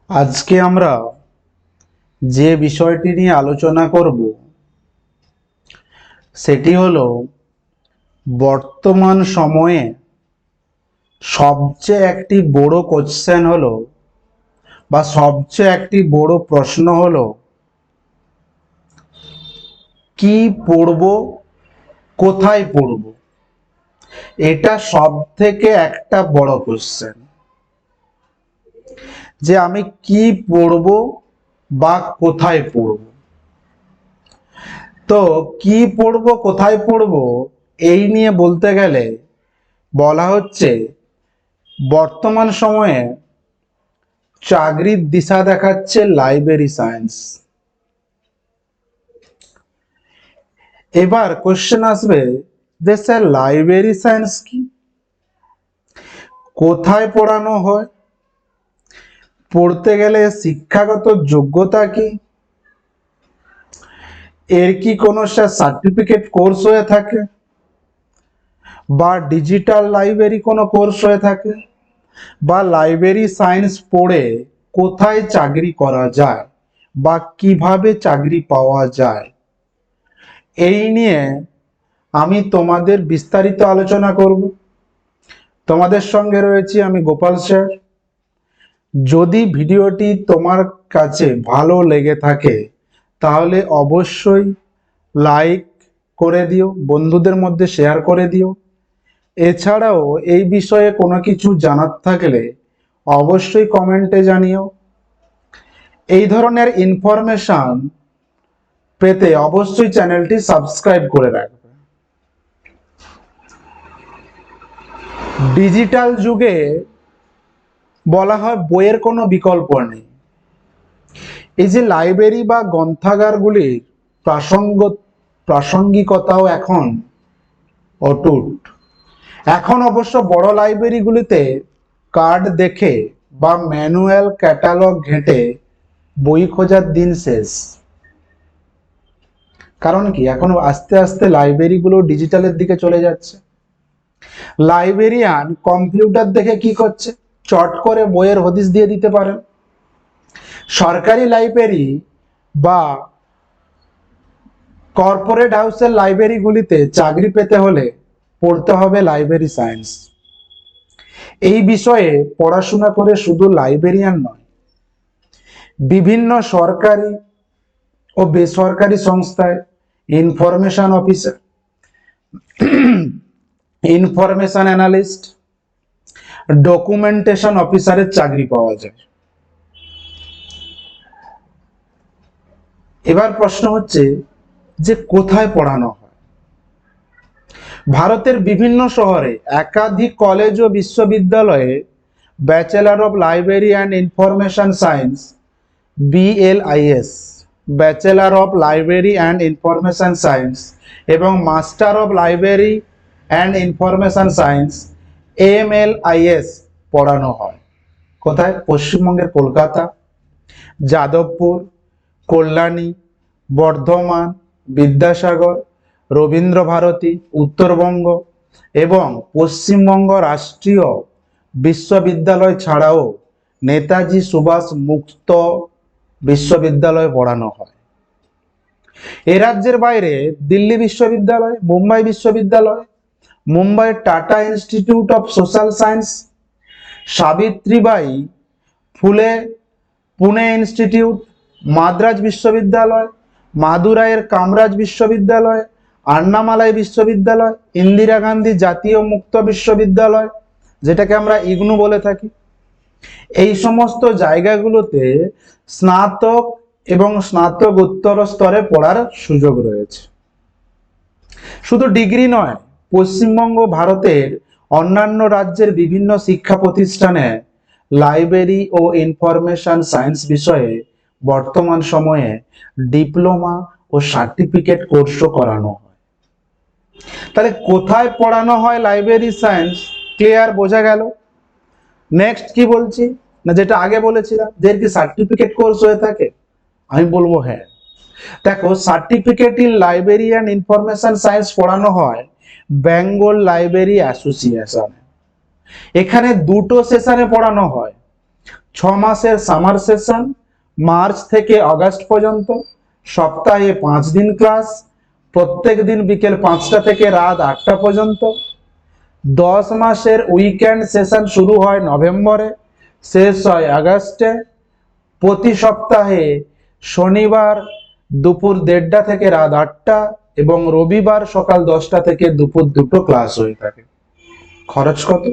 আজকে আমরা যে বিষয়টি নিয়ে আলোচনা করব সেটি হলো বর্তমান সময়ে সবচেয়ে একটি বড় কোশ্চেন হলো বা সবচেয়ে একটি বড় প্রশ্ন হলো কি পড়ব, কোথায় পড়ব। এটা সব থেকে একটা বড় কোশ্চেন যে আমি কি পড়ব বা কোথায় পড়ব। তো কি পড়ব কোথায় পড়ব এই নিয়ে বলতে গেলে বলা হচ্ছে বর্তমান সময়ে চাকরির দিশা দেখাচ্ছে লাইব্রেরি সায়েন্স। এবার কোশ্চেন আসবে যে স্যার লাইব্রেরি সায়েন্স কি, কোথায় পড়ানো হয়, পড়তে গেলে শিক্ষাগত যোগ্যতা কি, এর কি কোনো সার্টিফিকেট কোর্স হয়ে থাকে বা ডিজিটাল লাইব্রেরি কোনো কোর্স হয়ে থাকে, বা লাইব্রেরি সায়েন্স পড়ে কোথায় চাকরি করা যায় বা কিভাবে চাকরি পাওয়া যায়, এই নিয়ে আমি তোমাদের বিস্তারিত আলোচনা করব। তোমাদের সঙ্গে রয়েছি আমি গোপাল স্যার। যদি ভিডিওটি তোমার কাছে ভালো লেগে থাকে তাহলে অবশ্যই লাইক করে দিও, বন্ধুদের মধ্যে শেয়ার করে দিও। এছাড়াও এই বিষয়ে কোনো কিছু জানার থাকলে অবশ্যই কমেন্টে জানিও। এই ধরনের ইনফরমেশন পেতে অবশ্যই চ্যানেলটি সাবস্ক্রাইব করে রাখবে। ডিজিটাল যুগে বলা হয় বইয়ের কোনো বিকল্প নেই। এই যে লাইব্রেরি বা গ্রন্থাগারগুলির প্রাসঙ্গিকতাও এখন অটুট। এখন অবশ্য বড় লাইব্রেরিগুলিতে কার্ড দেখে বা ম্যানুয়াল ক্যাটালগ ঘেঁটে বই খোঁজার দিন শেষ। কারণ কি, এখন আস্তে আস্তে লাইব্রেরিগুলো ডিজিটালের দিকে চলে যাচ্ছে। লাইব্রেরিয়ান কম্পিউটার দেখে কি করছে, চট করে বইয়ের হদিশ দিয়ে দিতে পারেন। সরকারি লাইব্রেরি বা কর্পোরেট হাউসের লাইব্রেরিগুলিতে চাকরি পেতে হলে পড়তে হবে লাইব্রেরি সায়েন্স। এই বিষয়ে পড়াশোনা করে শুধু লাইব্রেরিয়ান নয়, বিভিন্ন সরকারি ও বেসরকারি সংস্থায় information officer, information analyst, documentation অফিসারের চাকরি পাওয়া যায়। এবার প্রশ্ন হচ্ছে যে কোথায় পড়ানো হয়। ভারতের বিভিন্ন শহরে একাধিক কলেজ ও বিশ্ববিদ্যালয়ে bachelor of library and information science BLIS, bachelor of library and information science এবং master of library and information science MLIS পড়ানো হয়। কোথায়? পশ্চিমবঙ্গের কলকাতা, যাদবপুর, কল্যাণী, বর্ধমান, বিদ্যাসাগর, রবীন্দ্রভারতী, উত্তরবঙ্গ এবং পশ্চিমবঙ্গ রাষ্ট্রীয় বিশ্ববিদ্যালয় ছাড়াও নেতাজি সুভাষ মুক্ত বিশ্ববিদ্যালয়ে পড়ানো হয়। এ রাজ্যের বাইরে দিল্লি বিশ্ববিদ্যালয়, মুম্বাই বিশ্ববিদ্যালয়, Mumbai tata institute of social science, Savitribai ফুলে পুনে ইনস্টিটিউট, মাদ্রাজ বিশ্ববিদ্যালয়, মাদুরাইয়ের কামরাজ বিশ্ববিদ্যালয়, আন্নামালাই বিশ্ববিদ্যালয়, ইন্দিরা গান্ধী জাতীয় মুক্ত বিশ্ববিদ্যালয়, যেটাকে আমরা ইগনু বলে থাকি, এই সমস্ত জায়গাগুলোতে স্নাতক এবং স্নাতকোত্তর স্তরে পড়ার সুযোগ রয়েছে। শুধু ডিগ্রি নয়, পশ্চিমবঙ্গ ভারতের অন্যান্য রাজ্যের বিভিন্ন শিক্ষা প্রতিষ্ঠানে লাইব্রেরি ও ইনফরমেশন সায়েন্স বিষয়ে বর্তমান সময়ে ডিপ্লোমা ও সার্টিফিকেট কোর্সও করানো হয়। তাহলে কোথায় পড়ানো হয় লাইব্রেরি সায়েন্স, ক্লিয়ার, বোঝা গেল। নেক্সট কি বলছি না, যেটা আগে বলেছিলাম যে কি সার্টিফিকেট কোর্স হয়ে থাকে, আমি বলবো হ্যাঁ। দেখো, certificate in library and information science পড়ানো হয় বেঙ্গল লাইব্রেরি অ্যাসোসিয়েশন। এখানে দুটো সেশনে পড়ানো হয়, মাসের সামার সেশন, মার্চ থেকে আগস্ট পর্যন্ত, সপ্তাহে 5 দিন ক্লাস, প্রত্যেক দিন বিকেল 5টা থেকে রাত 8টা পর্যন্ত। 10 মাসের উইকেন্ড সেশন শুরু হয় নভেম্বরে, শেষ হয় আগস্টে। প্রতি সপ্তাহে শনিবার দুপুর 1:30টা থেকে রাত 8টা এবং রবিবার সকাল 10টা থেকে দুপুর 2টো ক্লাস হয়ে থাকে। খরচ কত?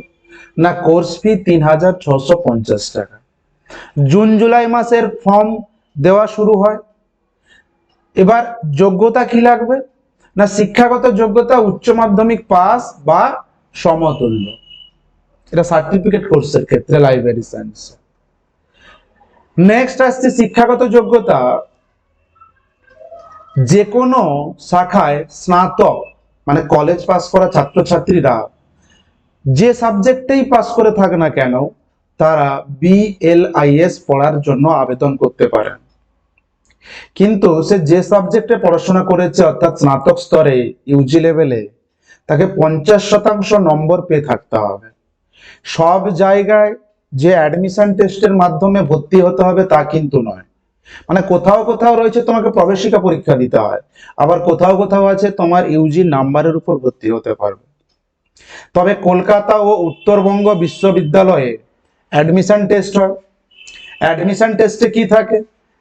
না, কোর্স ফি 3,650 টাকা। জুন জুলাই মাসের ফর্ম দেওয়া শুরু হয়। এবার যোগ্যতা কি লাগবে? না, শিক্ষাগত যোগ্যতা উচ্চ মাধ্যমিক পাস বা সমতুল্য। এটা সার্টিফিকেট কোর্সের ক্ষেত্রে লাইব্রেরি সায়েন্স। নেক্সট আসছে শিক্ষাগত যোগ্যতা, যে কোনো শাখায় স্নাতক মানে কলেজ পাস করা ছাত্রছাত্রীরা যে সাবজেক্টেই পাস করে থাকে না কেন তারা BLIS পড়ার জন্য আবেদন করতে পারেন। কিন্তু সে যে সাবজেক্টে পড়াশোনা করেছে অর্থাৎ স্নাতক স্তরে ইউজি লেভেলে, তাকে 50% নম্বর পেয়ে থাকতে হবে। সব জায়গায় যে অ্যাডমিশন টেস্টের মাধ্যমে ভর্তি হতে হবে তা কিন্তু নয়। মানে কোথাও কোথাও রয়েছে তোমাকে প্রবেশিকা পরীক্ষা দিতে হয়, আবার কোথাও কোথাও আছে তোমার ইউজি নাম্বারের উপর ভর্তি হতে পারবে। তবে কলকাতা ও উত্তরবঙ্গ বিশ্ববিদ্যালয়ে অ্যাডমিশন টেস্ট হয়। অ্যাডমিশন টেস্টে কি থাকে?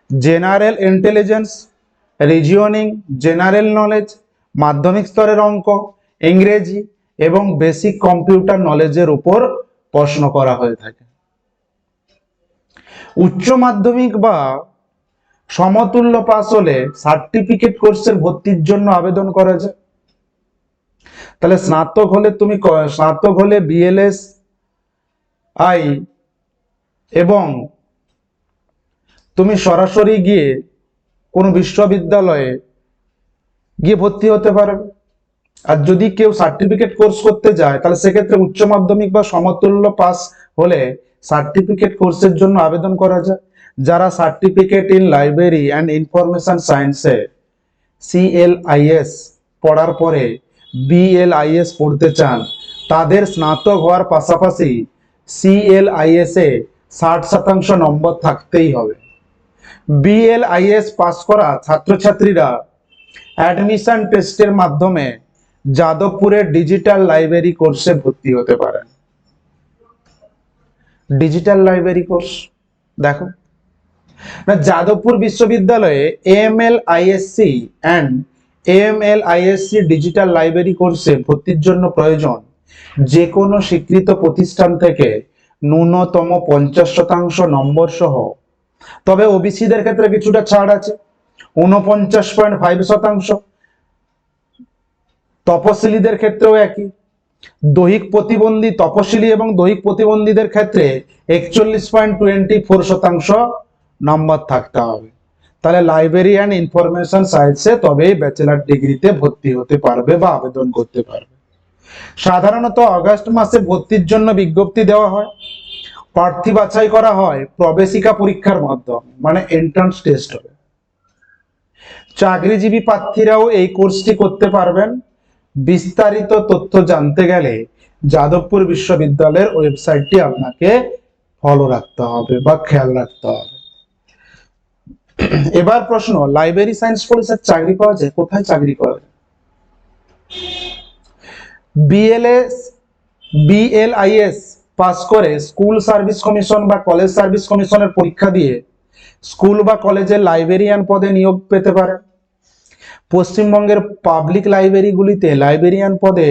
General intelligence, reasoning, general knowledge, মাধ্যমিক স্তরের অঙ্ক, ইংরেজি এবং বেসিক কম্পিউটার নলেজের উপর প্রশ্ন করা হয়ে থাকে। উচ্চ মাধ্যমিক বা সমতুল্য পাস হলে সার্টিফিকেট কোর্সের ভর্তির জন্য আবেদন করা যায়। তাহলে স্নাতক হলে BLS এবং তুমি সরাসরি গিয়ে কোনো বিশ্ববিদ্যালয়ে গিয়ে ভর্তি হতে পারবে। আর যদি কেউ সার্টিফিকেট কোর্স করতে যায় তাহলে সেক্ষেত্রে উচ্চ মাধ্যমিক বা সমতুল্য পাস হলে সার্টিফিকেট কোর্সের জন্য আবেদন করা যায়। যারা certificate in library and information সায়েন্সে CLIS পড়ার পরে BLIS পড়তে চান তাদের স্নাতক হওয়ার পাশাপাশি CLIS এ 60% নম্বর থাকতেই হবে। BLIS পাস করা ছাত্রছাত্রীরা অ্যাডমিশন টেস্টের মাধ্যমে যাদবপুরের ডিজিটাল লাইব্রেরি কোর্সে ভর্তি হতে পারেন। ডিজিটাল লাইব্রেরি কোর্স দেখো না, যাদবপুর বিশ্ববিদ্যালয়ে AMLISC and AMLISC digital library কোর্সে ভর্তির জন্য প্রয়োজন যে কোনো স্বীকৃত প্রতিষ্ঠান থেকে ন্যূনতম 50% নম্বর সহ, তবে ওবিসিদের ক্ষেত্রে কিছুটা ছাড় আছে, 49.5%। তপশিলীদের ক্ষেত্রেও একই। দৈহিক প্রতিবন্ধী, তপশিলী এবং দৈহিক প্রতিবন্ধীদের ক্ষেত্রে 41.24% নম্বর থাকতে হবে। তাহলে লাইব্রেরি অ্যান্ড ইনফরমেশন সায়েন্সে তবেই ব্যাচেলার ডিগ্রিতে ভর্তি হতে পারবে বা আবেদন করতে পারবে। সাধারণত আগস্ট মাসে ভর্তির জন্য বিজ্ঞপ্তি দেওয়া হয়। প্রার্থী বাছাই করা হয় প্রবেশিকা পরীক্ষার মাধ্যমে, মানে এন্ট্রান্স টেস্ট হবে। চাকরিজীবী প্রার্থীরাও এই কোর্সটি করতে পারবেন। বিস্তারিত তথ্য জানতে গেলে যাদবপুর বিশ্ববিদ্যালয়ের ওয়েবসাইটটি আপনাকে ফলো রাখতে হবে বা খেয়াল রাখতে হবে। এবার প্রশ্ন, লাইব্রেরি সায়েন্স পড়ে স্যার চাকরি পাওয়া যায়? কোথায় চাকরি পাওয়া যায়? BLIS পাস করে স্কুল সার্ভিস কমিশন বা কলেজ সার্ভিস কমিশনের পরীক্ষা দিয়ে স্কুল বা কলেজের লাইব্রেরিয়ান পদে নিয়োগ পেতে পারে। পশ্চিমবঙ্গের পাবলিক লাইব্রেরিগুলিতে লাইব্রেরিয়ান পদে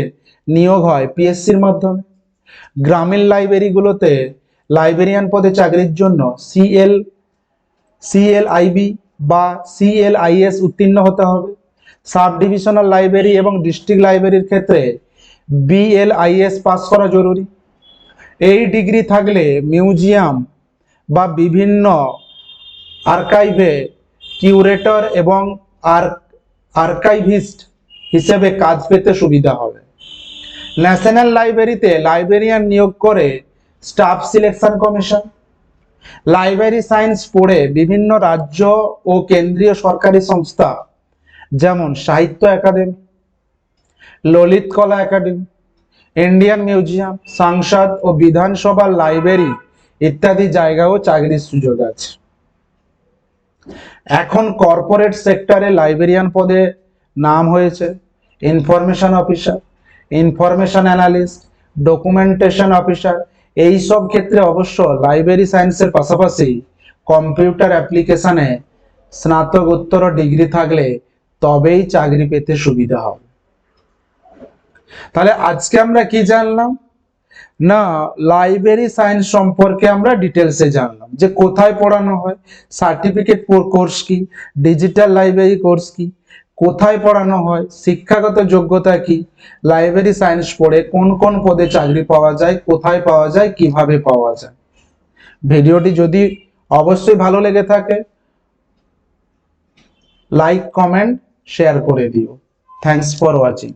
নিয়োগ হয় PSCর মাধ্যমে। গ্রামীণ লাইব্রেরিগুলোতে লাইব্রেরিয়ান পদে চাকরির জন্য CLIB বা CLIS উত্তীর্ণ হতে হবে। সাব ডিভিশনাল লাইব্রেরি এবং ডিস্ট্রিক্ট লাইব্রেরির ক্ষেত্রে BLIS পাস করা জরুরি। এই ডিগ্রি থাকলে মিউজিয়াম বা বিভিন্ন আর্কাইভে কিউরেটর এবং আর্কাইভিস্ট হিসেবে কাজ পেতে সুবিধা হবে। ন্যাশনাল লাইব্রেরিতে লাইব্রেরিয়ান নিয়োগ করে staff selection commission. Library science পড়ে বিভিন্ন রাজ্য ও কেন্দ্রীয় সরকারি সংস্থা যেমন সাহিত্য একাডেমি, ললিত কলা একাডেমি, ইন্ডিয়ান মিউজিয়াম, সংসদ ও বিধানসভার লাইব্রেরি ইত্যাদি জায়গাও চাকরির সুযোগ আছে। এখন কর্পোরেট সেক্টরে লাইব্রেরিয়ান পদে নাম হয়েছে information officer, information analyst, documentation officer. এই সব ক্ষেত্রে অবশ্য লাইব্রেরি সায়েন্সের পাশাপাশি কম্পিউটার অ্যাপ্লিকেশনে স্নাতকোত্তর ডিগ্রি থাকলে তবেই চাকরি পেতে সুবিধা হবে। তাহলে আজকে আমরা কি জানলাম না, লাইব্রেরি সায়েন্স সম্পর্কে আমরা ডিটেলসে জানলাম যে কোথায় পড়ানো হয়, সার্টিফিকেট কোর্স কি, ডিজিটাল লাইব্রেরি কোর্স কি, কোথায় পড়ানো হয়, শিক্ষাগত যোগ্যতা কি, লাইব্রেরি সায়েন্স পড়ে কোন কোন পদে চাকরি পাওয়া যায়, কোথায় পাওয়া যায়, কিভাবে পাওয়া যায়। ভিডিওটি যদি অবশ্যই ভালো লেগে থাকে লাইক, কমেন্ট, শেয়ার করে দিও। Thanks for watching.